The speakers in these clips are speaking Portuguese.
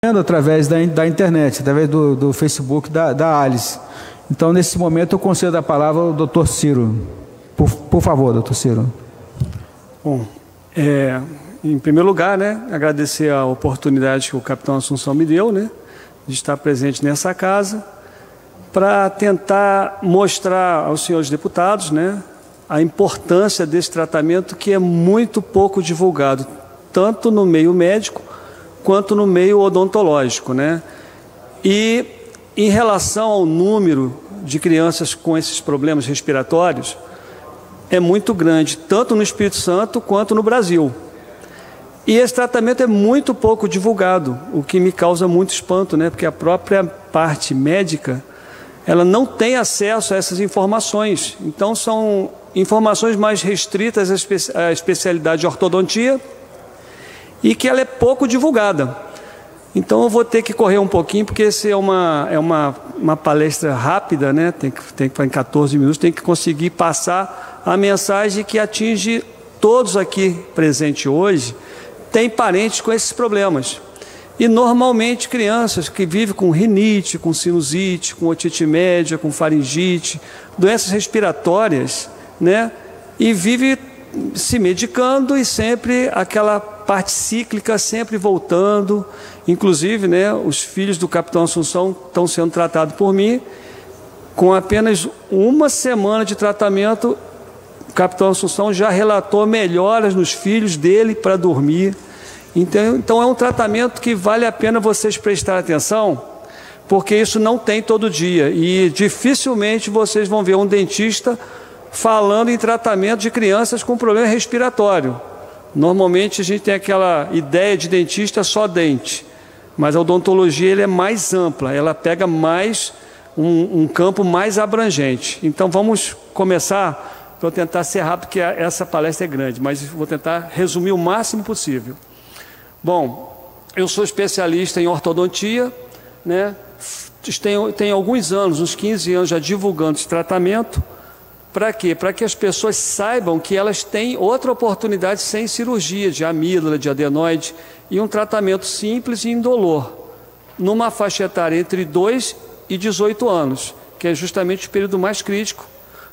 através da internet, através do Facebook da Alice. Então, nesse momento, eu concedo a palavra ao doutor Ciro. Por favor, doutor Ciro. Bom, em primeiro lugar, agradecer a oportunidade que o capitão Assunção me deu, de estar presente nessa casa, para tentar mostrar aos senhores deputados, a importância desse tratamento que é muito pouco divulgado, tanto no meio médico quanto no meio odontológico, E em relação ao número de crianças com esses problemas respiratórios, é muito grande, tanto no Espírito Santo quanto no Brasil. E esse tratamento é muito pouco divulgado, o que me causa muito espanto, porque a própria parte médica, ela não tem acesso a essas informações. Então, são informações mais restritas à especialidade de ortodontia e que ela é pouco divulgada. Então, eu vou ter que correr um pouquinho, porque essa é uma palestra rápida, tem que em 14 minutos, tem que conseguir passar a mensagem que atinge todos aqui presentes hoje, têm parentes com esses problemas. E, normalmente, crianças que vivem com rinite, com sinusite, com otite média, com faringite, doenças respiratórias, e vive se medicando e sempre aquela parte cíclica sempre voltando. Inclusive, os filhos do capitão Assunção estão sendo tratados por mim. Com apenas uma semana de tratamento, o capitão Assunção já relatou melhoras nos filhos dele para dormir. Então é um tratamento que vale a pena vocês prestarem atenção, porque isso não tem todo dia. E dificilmente vocês vão ver um dentista falando em tratamento de crianças com problema respiratório. Normalmente a gente tem aquela ideia de dentista só dente, mas a odontologia é mais ampla, ela pega mais um campo mais abrangente. Então vamos começar, para eu tentar ser rápido, porque essa palestra é grande, mas vou tentar resumir o máximo possível. Bom, eu sou especialista em ortodontia, tenho alguns anos, uns 15 anos já divulgando esse tratamento. Para quê? Para que as pessoas saibam que elas têm outra oportunidade sem cirurgia de amígdala, de adenoide, e um tratamento simples e indolor, numa faixa etária entre 2 e 18 anos, que é justamente o período mais crítico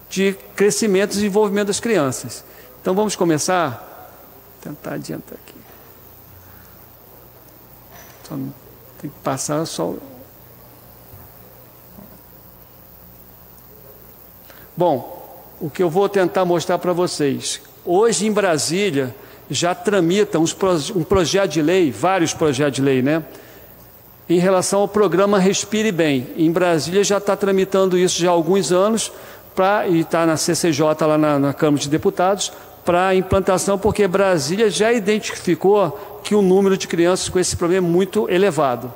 de crescimento e desenvolvimento das crianças. Então vamos começar? Vou tentar adiantar aqui. Só tem que passar só... Bom, o que eu vou tentar mostrar para vocês. Hoje em Brasília já tramitam um projeto de lei, vários projetos de lei, em relação ao programa Respire Bem. Em Brasília já está tramitando isso já há alguns anos, e está na CCJ, lá na Câmara de Deputados, para implantação, porque Brasília já identificou que o número de crianças com esse problema é muito elevado.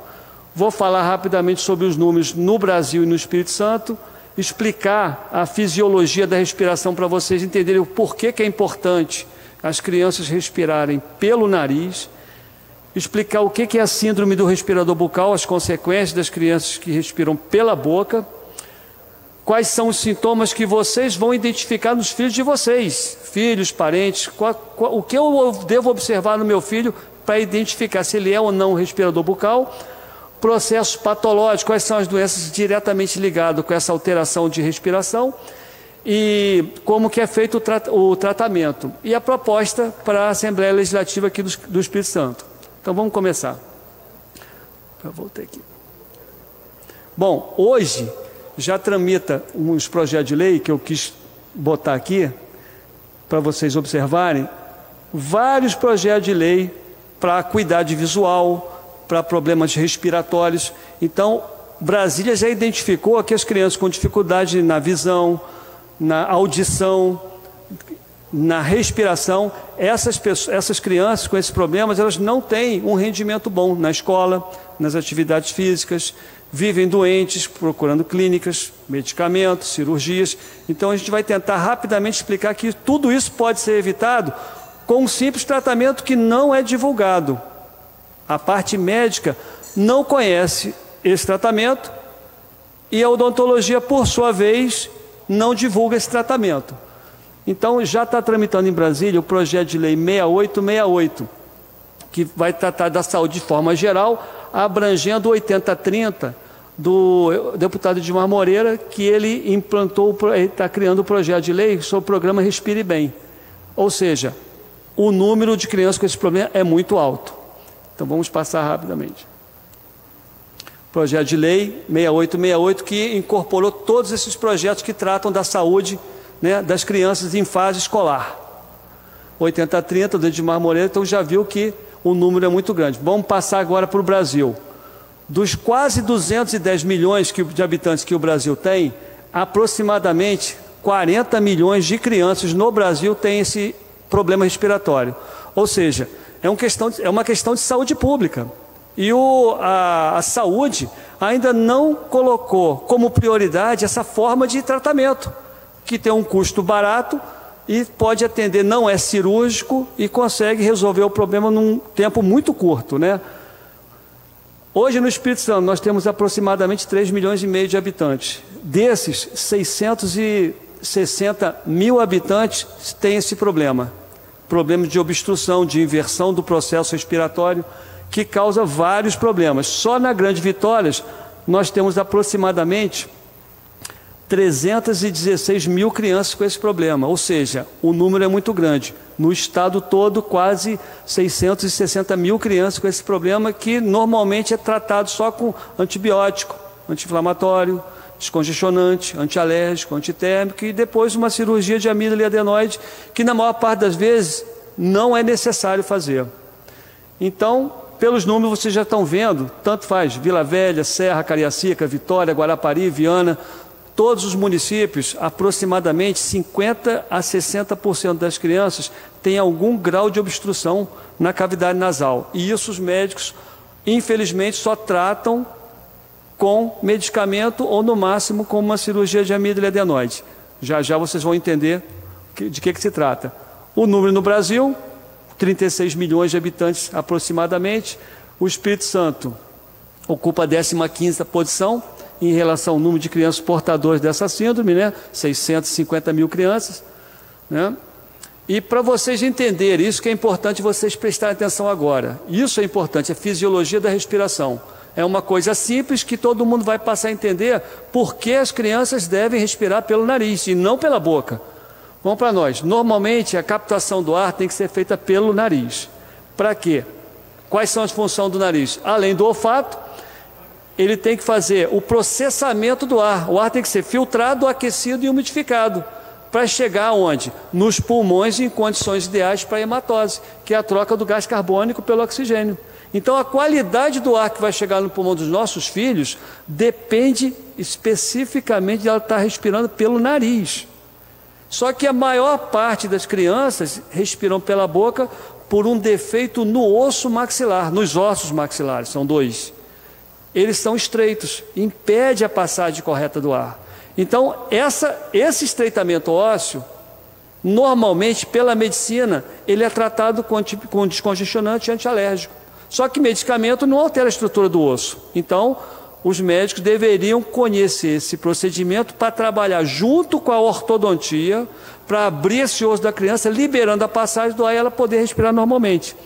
Vou falar rapidamente sobre os números no Brasil e no Espírito Santo, explicar a fisiologia da respiração para vocês entenderem o porquê que é importante as crianças respirarem pelo nariz, explicar o que é a síndrome do respirador bucal, as consequências das crianças que respiram pela boca, quais são os sintomas que vocês vão identificar nos filhos de vocês, filhos, parentes, o que eu devo observar no meu filho para identificar se ele é ou não um respirador bucal, processos patológicos, quais são as doenças diretamente ligadas com essa alteração de respiração e como que é feito o tratamento. E a proposta para a Assembleia Legislativa aqui do Espírito Santo. Então vamos começar. Eu voltei aqui. Bom, hoje já tramita uns projetos de lei que eu quis botar aqui para vocês observarem, vários projetos de lei para cuidado visual, para problemas respiratórios. Então, Brasília já identificou que as crianças com dificuldade na visão, na audição, na respiração, essas crianças com esses problemas, elas não têm um rendimento bom na escola, nas atividades físicas, vivem doentes, procurando clínicas, medicamentos, cirurgias. Então, a gente vai tentar rapidamente explicar que tudo isso pode ser evitado com um simples tratamento que não é divulgado. A parte médica não conhece esse tratamento e a odontologia, por sua vez, não divulga esse tratamento. Então, já está tramitando em Brasília o projeto de lei 6868, que vai tratar da saúde de forma geral, abrangendo 80-30 do deputado Edmar Moreira, que ele está criando o projeto de lei sobre o programa Respire Bem. Ou seja, o número de crianças com esse problema é muito alto. Então vamos passar rapidamente. Projeto de lei 6868, que incorporou todos esses projetos que tratam da saúde, né, das crianças em fase escolar. 80-30 do Edmar Moreira, então já viu que o número é muito grande. Vamos passar agora para o Brasil. Dos quase 210 milhões de habitantes que o Brasil tem, aproximadamente 40 milhões de crianças no Brasil têm esse problema respiratório. Ou seja, é uma questão de saúde pública. E a saúde ainda não colocou como prioridade essa forma de tratamento, que tem um custo barato e pode atender, não é cirúrgico e consegue resolver o problema num tempo muito curto, né? Hoje no Espírito Santo nós temos aproximadamente 3 milhões e meio de habitantes. Desses, 660 mil habitantes têm esse problema. Problema de obstrução, de inversão do processo respiratório, que causa vários problemas. Só na Grande Vitória nós temos aproximadamente 316 mil crianças com esse problema, ou seja, o número é muito grande. No estado todo, quase 660 mil crianças com esse problema, que normalmente é tratado só com antibiótico, anti-inflamatório, descongestionante, antialérgico, antitérmico e depois uma cirurgia de amígdala e adenoide, que na maior parte das vezes não é necessário fazer. Então, pelos números vocês já estão vendo, tanto faz Vila Velha, Serra, Cariacica, Vitória, Guarapari, Viana, todos os municípios, aproximadamente 50% a 60% das crianças têm algum grau de obstrução na cavidade nasal. E isso os médicos, infelizmente, só tratam com medicamento ou, no máximo, com uma cirurgia de amígdala e adenoide. Já já vocês vão entender de que se trata. O número no Brasil, 36 milhões de habitantes aproximadamente. O Espírito Santo ocupa a 15ª posição em relação ao número de crianças portadoras dessa síndrome, né? 650 mil crianças, né? E para vocês entenderem, isso que é importante vocês prestarem atenção agora. Isso é importante, a fisiologia da respiração. É uma coisa simples que todo mundo vai passar a entender por que as crianças devem respirar pelo nariz e não pela boca. Vamos para nós. Normalmente a captação do ar tem que ser feita pelo nariz. Para quê? Quais são as funções do nariz? Além do olfato, ele tem que fazer o processamento do ar. O ar tem que ser filtrado, aquecido e umidificado para chegar aonde? Nos pulmões em condições ideais para a hematose, que é a troca do gás carbônico pelo oxigênio. Então a qualidade do ar que vai chegar no pulmão dos nossos filhos depende especificamente de ela estar respirando pelo nariz. Só que a maior parte das crianças respiram pela boca por um defeito no osso maxilar, nos ossos maxilares, são 2. Eles são estreitos, impede a passagem correta do ar. Então, esse estreitamento ósseo, normalmente, pela medicina, ele é tratado com descongestionante e antialérgico. Só que medicamento não altera a estrutura do osso. Então, os médicos deveriam conhecer esse procedimento para trabalhar junto com a ortodontia, para abrir esse osso da criança, liberando a passagem do ar e ela poder respirar normalmente.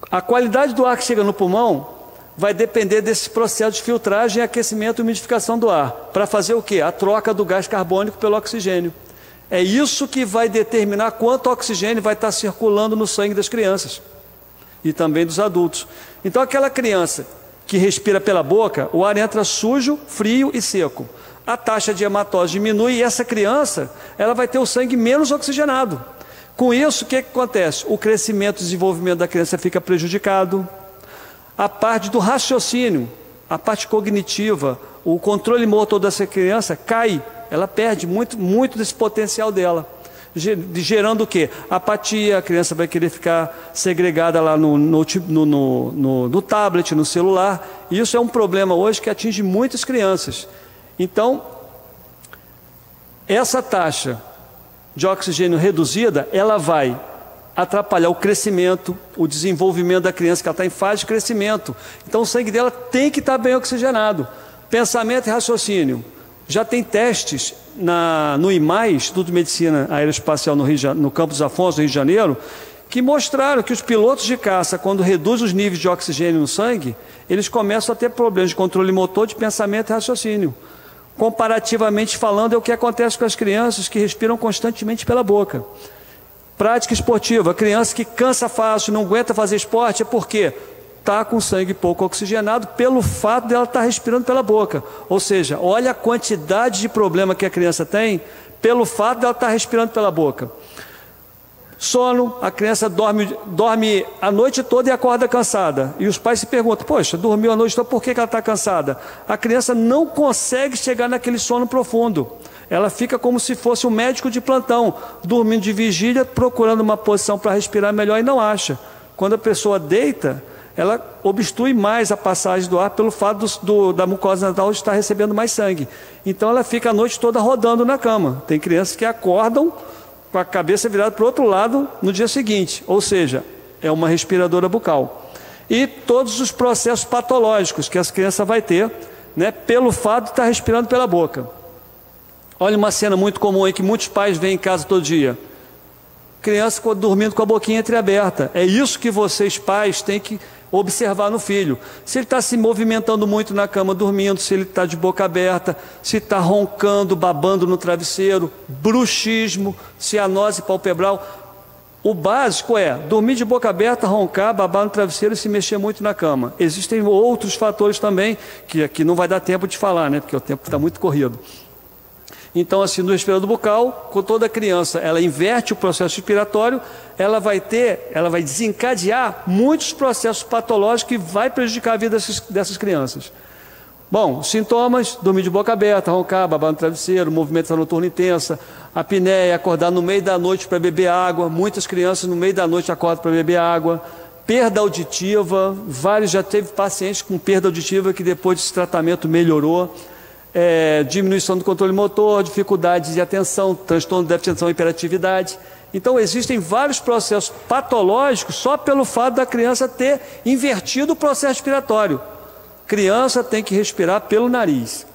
A qualidade do ar que chega no pulmão vai depender desse processo de filtragem, aquecimento e umidificação do ar. Para fazer o quê? A troca do gás carbônico pelo oxigênio. É isso que vai determinar quanto oxigênio vai estar circulando no sangue das crianças e também dos adultos. Então aquela criança que respira pela boca, o ar entra sujo, frio e seco. A taxa de hematose diminui e essa criança ela vai ter o sangue menos oxigenado. Com isso, o que acontece? O crescimento e desenvolvimento da criança fica prejudicado. A parte do raciocínio, a parte cognitiva, o controle motor dessa criança cai. Ela perde muito desse potencial dela. Gerando o quê? Apatia, a criança vai querer ficar segregada lá no tablet, no celular. E isso é um problema hoje que atinge muitas crianças. Então, essa taxa de oxigênio reduzida, ela vai atrapalhar o crescimento, o desenvolvimento da criança, que ela está em fase de crescimento. Então o sangue dela tem que estar bem oxigenado. Pensamento e raciocínio. Já tem testes no IMAI, Instituto de Medicina Aeroespacial no campus Afonso, no Rio de Janeiro, que mostraram que os pilotos de caça, quando reduzem os níveis de oxigênio no sangue, eles começam a ter problemas de controle motor, de pensamento e raciocínio. Comparativamente falando, é o que acontece com as crianças que respiram constantemente pela boca. Prática esportiva, a criança que cansa fácil, não aguenta fazer esporte, é porque está com sangue pouco oxigenado pelo fato dela estar respirando pela boca. Ou seja, olha a quantidade de problema que a criança tem pelo fato dela estar respirando pela boca. Sono, a criança dorme a noite toda e acorda cansada. E os pais se perguntam, poxa, dormiu a noite toda, por que ela está cansada? A criança não consegue chegar naquele sono profundo. Ela fica como se fosse um médico de plantão, dormindo de vigília, procurando uma posição para respirar melhor e não acha. Quando a pessoa deita, ela obstrui mais a passagem do ar pelo fato da mucosa nasal estar recebendo mais sangue. Então ela fica a noite toda rodando na cama. Tem crianças que acordam com a cabeça virada para o outro lado no dia seguinte, ou seja, é uma respiradora bucal. E todos os processos patológicos que as crianças vão ter, né, pelo fato de estar respirando pela boca. Olha uma cena muito comum aí que muitos pais veem em casa todo dia. Criança dormindo com a boquinha entreaberta. É isso que vocês pais têm que observar no filho. Se ele está se movimentando muito na cama dormindo, se ele está de boca aberta, se está roncando, babando no travesseiro, bruxismo, cianose palpebral. O básico é dormir de boca aberta, roncar, babar no travesseiro e se mexer muito na cama. Existem outros fatores também, que aqui não vai dar tempo de falar, né? Porque o tempo está muito corrido. Então, assim, no respirador bucal, com toda criança, ela inverte o processo respiratório, ela vai desencadear muitos processos patológicos que vai prejudicar a vida dessas crianças. Bom, sintomas: dormir de boca aberta, roncar, babar no travesseiro, movimentação noturna intensa, apneia, acordar no meio da noite para beber água. Muitas crianças no meio da noite acordam para beber água. Perda auditiva, já teve pacientes com perda auditiva que depois desse tratamento melhorou. Diminuição do controle motor, dificuldade de atenção, transtorno de déficit de atenção e hiperatividade. Então existem vários processos patológicos só pelo fato da criança ter invertido o processo respiratório. Criança tem que respirar pelo nariz.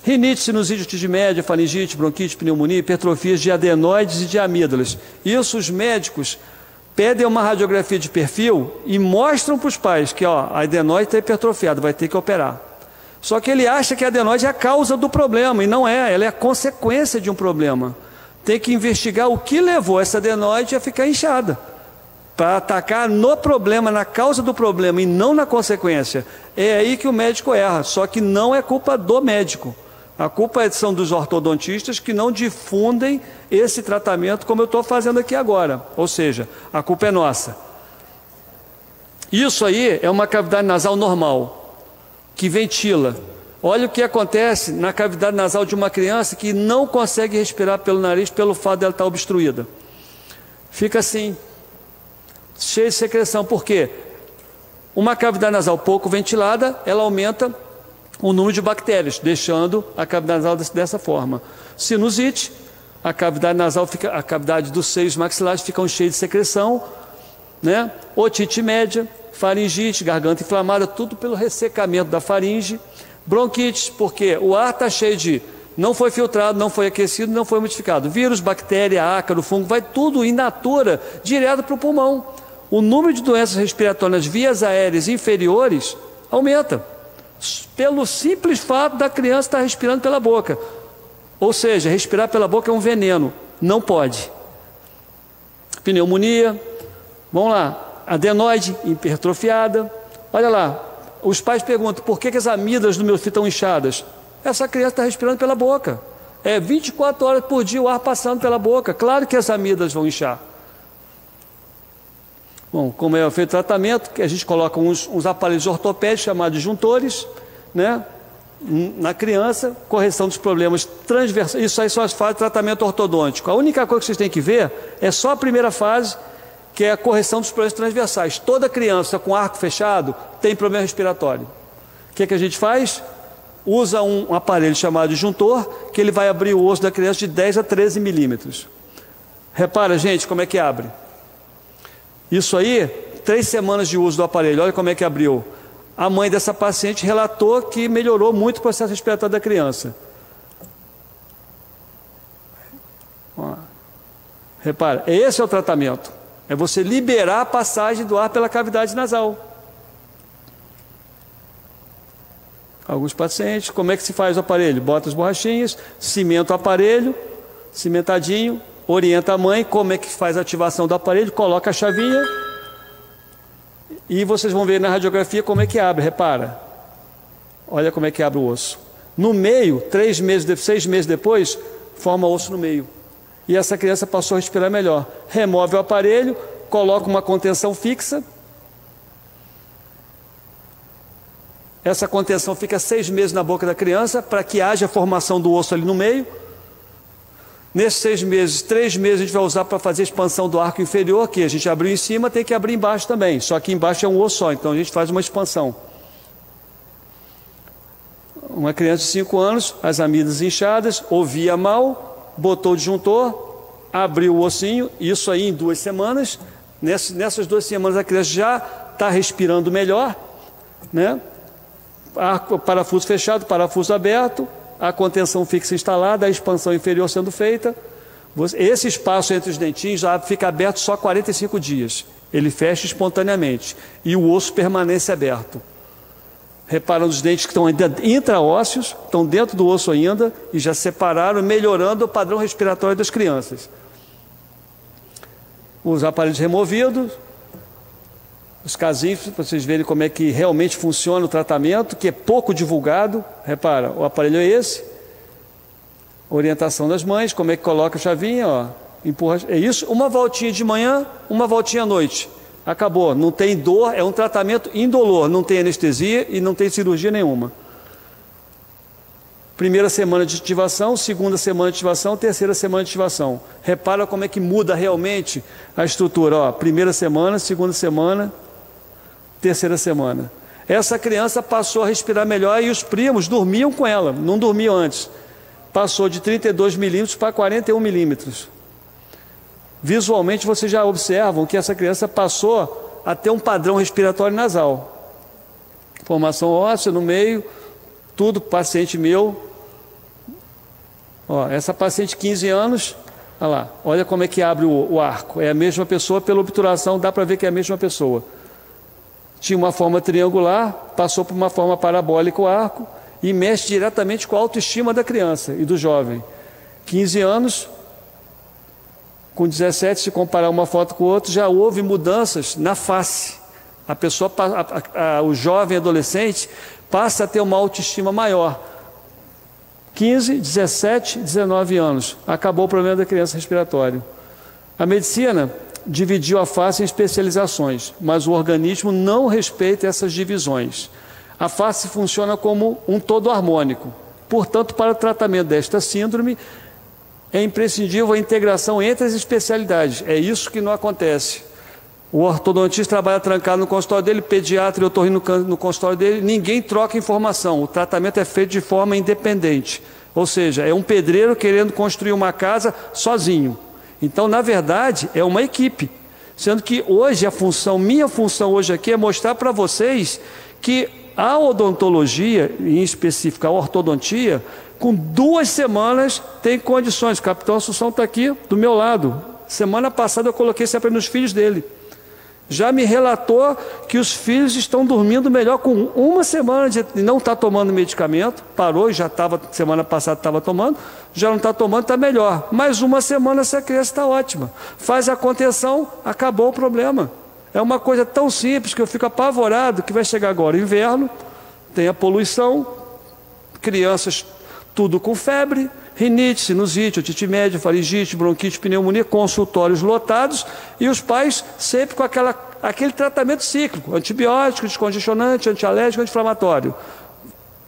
Rinite, sinusite, otite média, faringite, bronquite, pneumonia, hipertrofias de adenoides e de amígdalas. Isso os médicos pedem uma radiografia de perfil e mostram para os pais que a adenoide está hipertrofiada, vai ter que operar. Só que ele acha que a adenoide é a causa do problema, e não é, ela é a consequência de um problema. Tem que investigar o que levou essa adenoide a ficar inchada, para atacar no problema, na causa do problema e não na consequência. É aí que o médico erra, só que não é culpa do médico. A culpa são dos ortodontistas que não difundem esse tratamento como eu estou fazendo aqui agora. Ou seja, a culpa é nossa. Isso aí é uma cavidade nasal normal, que ventila. Olha o que acontece na cavidade nasal de uma criança que não consegue respirar pelo nariz pelo fato dela estar obstruída. Fica assim, cheio de secreção. Por quê? Uma cavidade nasal pouco ventilada, ela aumenta o número de bactérias, deixando a cavidade nasal dessa forma. Sinusite, a cavidade nasal a cavidade dos seios maxilares ficam cheios de secreção, né? Otite média, faringite, garganta inflamada, tudo pelo ressecamento da faringe. Bronquite, porque o ar está cheio não foi filtrado, não foi aquecido, não foi modificado. Vírus, bactéria, ácaro, fungo, vai tudo in natura, direto para o pulmão. O número de doenças respiratórias nas vias aéreas inferiores aumenta, pelo simples fato da criança estar respirando pela boca. Ou seja, respirar pela boca é um veneno, não pode. Pneumonia, vamos lá. Adenoide hipertrofiada. Olha lá, os pais perguntam, por que as amígdalas do meu filho estão inchadas? Essa criança está respirando pela boca. 24 horas por dia o ar passando pela boca. Claro que as amígdalas vão inchar. Bom, como é feito o tratamento, a gente coloca uns aparelhos ortopédicos chamados disjuntores, né, na criança, correção dos problemas transversais. Isso aí são as fases de tratamento ortodôntico. A única coisa que vocês têm que ver é só a primeira fase, que é a correção dos problemas transversais. Toda criança com arco fechado tem problema respiratório. O que a gente faz? Usa um aparelho chamado disjuntor, que ele vai abrir o osso da criança de 10 a 13 milímetros. Repara, gente, como é que abre. Isso aí, 3 semanas de uso do aparelho, olha como é que abriu. A mãe dessa paciente relatou que melhorou muito o processo respiratório da criança. Repara, esse é o tratamento. É você liberar a passagem do ar pela cavidade nasal. Alguns pacientes, como é que se faz o aparelho? Bota as borrachinhas, cimenta o aparelho, cimentadinho, orienta a mãe como é que faz a ativação do aparelho, coloca a chavinha e vocês vão ver na radiografia como é que abre, repara. Olha como é que abre o osso. No meio, 6 meses depois, forma osso no meio. E essa criança passou a respirar melhor. Remove o aparelho, coloca uma contenção fixa. Essa contenção fica 6 meses na boca da criança para que haja formação do osso ali no meio. Nesses 6 meses, 3 meses a gente vai usar para fazer a expansão do arco inferior, que a gente abriu em cima, tem que abrir embaixo também. Só que embaixo é um osso só, então a gente faz uma expansão. Uma criança de 5 anos, as amígdalas inchadas, ouvia mal, botou o disjuntor, abriu o ossinho, isso aí em 2 semanas. Nessas 2 semanas a criança já está respirando melhor, né? Parafuso fechado, parafuso aberto, a contenção fixa instalada, a expansão inferior sendo feita. Esse espaço entre os dentinhos já fica aberto só 45 dias. Ele fecha espontaneamente e o osso permanece aberto. Reparando os dentes que estão ainda intraósseos, estão dentro do osso ainda e já separaram, melhorando o padrão respiratório das crianças. Os aparelhos removidos, os casinhos, para vocês verem como é que realmente funciona o tratamento, que é pouco divulgado. Repara, o aparelho é esse, orientação das mães, como é que coloca a chavinha, ó, empurra, é isso, uma voltinha de manhã, uma voltinha à noite, acabou, não tem dor, é um tratamento indolor, não tem anestesia e não tem cirurgia nenhuma. Primeira semana de ativação, segunda semana de ativação, terceira semana de ativação. Repara como é que muda realmente a estrutura, ó, primeira semana, segunda semana, terceira semana. Essa criança passou a respirar melhor e os primos dormiam com ela, não dormiam antes. Passou de 32 milímetros para 41 milímetros. Visualmente vocês já observam que essa criança passou a ter um padrão respiratório nasal. Formação óssea no meio, tudo paciente meu. Ó, essa paciente 15 anos, olha lá, olha como é que abre o arco. É a mesma pessoa, pela obturação dá para ver que é a mesma pessoa. Tinha uma forma triangular, passou por uma forma parabólica o arco e mexe diretamente com a autoestima da criança e do jovem. 15 anos, com 17, se comparar uma foto com outra, já houve mudanças na face. A pessoa, o jovem adolescente passa a ter uma autoestima maior. 15, 17, 19 anos. Acabou o problema da criança respiratória. A medicina dividiu a face em especializações, mas o organismo não respeita essas divisões. A face funciona como um todo harmônico. Portanto, para o tratamento desta síndrome, é imprescindível a integração entre as especialidades. É isso que não acontece. O ortodontista trabalha trancado no consultório dele, pediatra e otorrino no consultório dele, ninguém troca informação. O tratamento é feito de forma independente. Ou seja, é um pedreiro querendo construir uma casa sozinho. Então, na verdade, é uma equipe. Sendo que hoje minha função hoje aqui é mostrar para vocês que a odontologia, em específico a ortodontia, com 2 semanas tem condições. O capitão Assunção está aqui do meu lado. Semana passada eu coloquei esse aparelho nos filhos dele. Já me relatou que os filhos estão dormindo melhor com 1 semana de não estar tomando medicamento, parou e já estava, semana passada estava tomando, já não está tomando, está melhor. Mais 1 semana essa criança está ótima. Faz a contenção, acabou o problema. É uma coisa tão simples que eu fico apavorado que vai chegar agora o inverno, tem a poluição, crianças tudo com febre, rinite, sinusite, otite média, faringite, bronquite, pneumonia, consultórios lotados e os pais sempre com aquele tratamento cíclico, antibiótico, descongestionante, antialérgico, anti-inflamatório.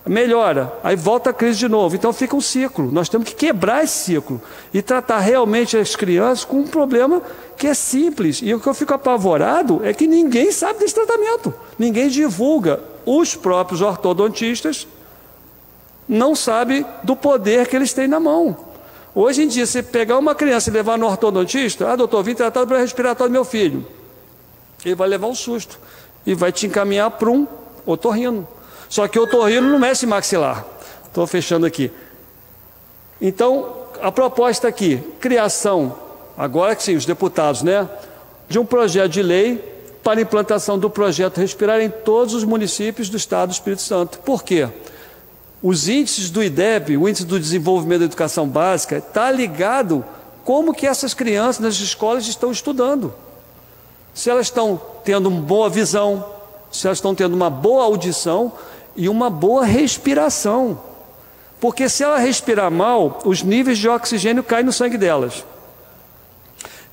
Melhora, aí volta a crise de novo. Então fica um ciclo. Nós temos que quebrar esse ciclo e tratar realmente as crianças com um problema que é simples. E o que eu fico apavorado é que ninguém sabe desse tratamento. Ninguém divulga. Os próprios ortodontistas não sabem do poder que eles têm na mão. Hoje em dia, se pegar uma criança e levar no ortodontista, doutor, vim tratar do problema respiratório do meu filho. Ele vai levar um susto e vai te encaminhar para um otorrino. Só que o otorrino não mexe maxilar. Estou fechando aqui. Então, a proposta aqui, criação, agora que sim, os deputados, né? de um projeto de lei para a implantação do projeto Respirar em todos os municípios do Estado do Espírito Santo. Por quê? Os índices do IDEB, o Índice do Desenvolvimento da Educação Básica, está ligado como que essas crianças nas escolas estão estudando. Se elas estão tendo uma boa visão, se elas estão tendo uma boa audição e uma boa respiração. Porque se ela respirar mal, os níveis de oxigênio caem no sangue delas.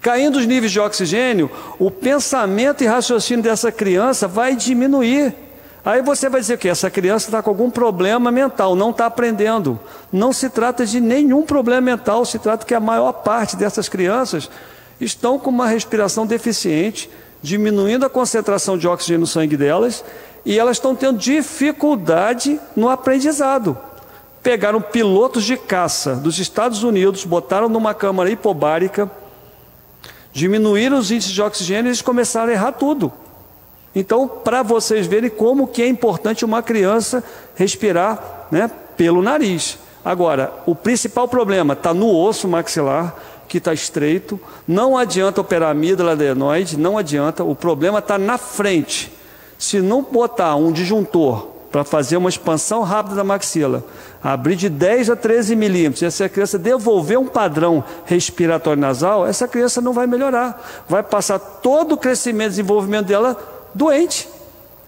Caindo os níveis de oxigênio, o pensamento e raciocínio dessa criança vai diminuir. Aí você vai dizer que essa criança está com algum problema mental, não está aprendendo. Não se trata de nenhum problema mental, se trata que a maior parte dessas crianças estão com uma respiração deficiente, diminuindo a concentração de oxigênio no sangue delas, e elas estão tendo dificuldade no aprendizado. Pegaram pilotos de caça dos Estados Unidos, botaram numa câmara hipobárica, diminuíram os índices de oxigênio e eles começaram a errar tudo. Então, para vocês verem como que é importante uma criança respirar, né, pelo nariz. Agora, o principal problema está no osso maxilar, que está estreito. Não adianta operar a amígdala adenoide, não adianta. O problema está na frente. Se não botar um disjuntor para fazer uma expansão rápida da maxila, abrir de 10 a 13 milímetros, e essa criança devolver um padrão respiratório nasal, essa criança não vai melhorar. Vai passar todo o crescimento e desenvolvimento dela doente.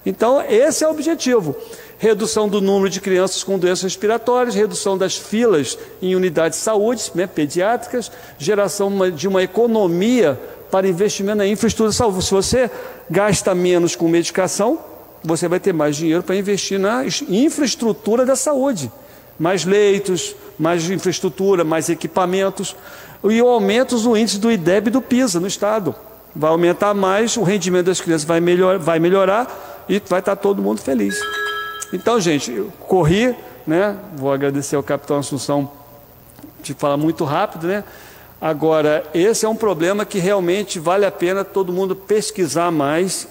Então, esse é o objetivo. Redução do número de crianças com doenças respiratórias, redução das filas em unidades de saúde, né, pediátricas, geração de uma economia para investimento na infraestrutura de saúde. Se você gasta menos com medicação, você vai ter mais dinheiro para investir na infraestrutura da saúde. Mais leitos, mais infraestrutura, mais equipamentos. E o aumento do índice do IDEB e do PISA no Estado. Vai aumentar mais, o rendimento das crianças vai melhorar e vai estar todo mundo feliz. Então, gente, eu corri, né? Vou agradecer ao capitão Assunção de falar muito rápido, né? Agora, esse é um problema que realmente vale a pena todo mundo pesquisar mais,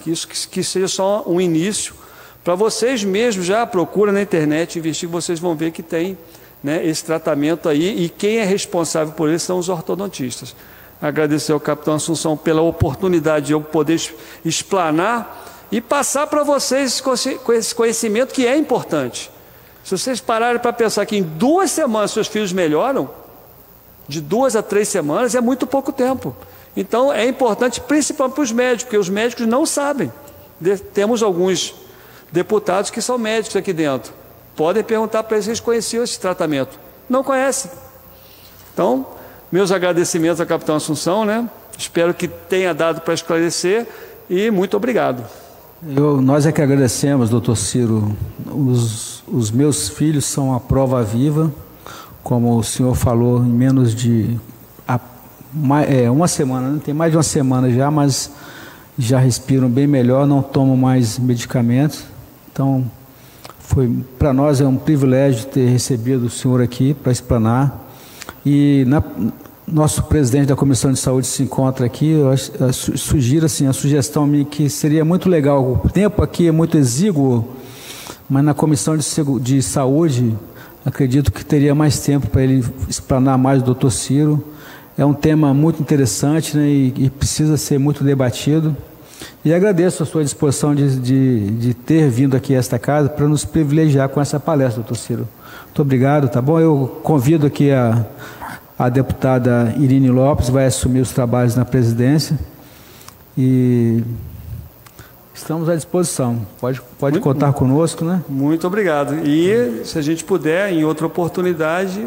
que seja só um início. Para vocês mesmos já procura na internet, investir, vocês vão ver que tem, né, esse tratamento aí, e quem é responsável por isso são os ortodontistas. Agradecer ao capitão Assunção pela oportunidade de eu poder explanar e passar para vocês esse conhecimento que é importante. Se vocês pararem para pensar que em 2 semanas seus filhos melhoram, de 2 a 3 semanas é muito pouco tempo. Então é importante principalmente para os médicos, porque os médicos não sabem. Temos alguns deputados que são médicos aqui dentro. Podem perguntar para eles se eles conheciam esse tratamento. Não conhecem. Então, meus agradecimentos ao capitão Assunção, né? Espero que tenha dado para esclarecer e muito obrigado. Nós é que agradecemos, doutor Ciro. Os meus filhos são a prova viva, como o senhor falou, em menos de uma semana, não tem mais de uma semana já, mas já respiram bem melhor, não tomam mais medicamentos. Então, para nós é um privilégio ter recebido o senhor aqui para explanar. E nosso presidente da Comissão de Saúde se encontra aqui. Eu sugiro assim, a sugestão minha que seria muito legal, o tempo aqui é muito exíguo, mas na Comissão de Saúde acredito que teria mais tempo para ele explanar mais o doutor Ciro. É um tema muito interessante, né, e precisa ser muito debatido. E agradeço a sua disposição de ter vindo aqui a esta casa para nos privilegiar com essa palestra, doutor Ciro. Muito obrigado, tá bom? Eu convido aqui a deputada Irine Lopes, vai assumir os trabalhos na presidência e estamos à disposição. Pode contar conosco, né? Muito obrigado. E se a gente puder, em outra oportunidade...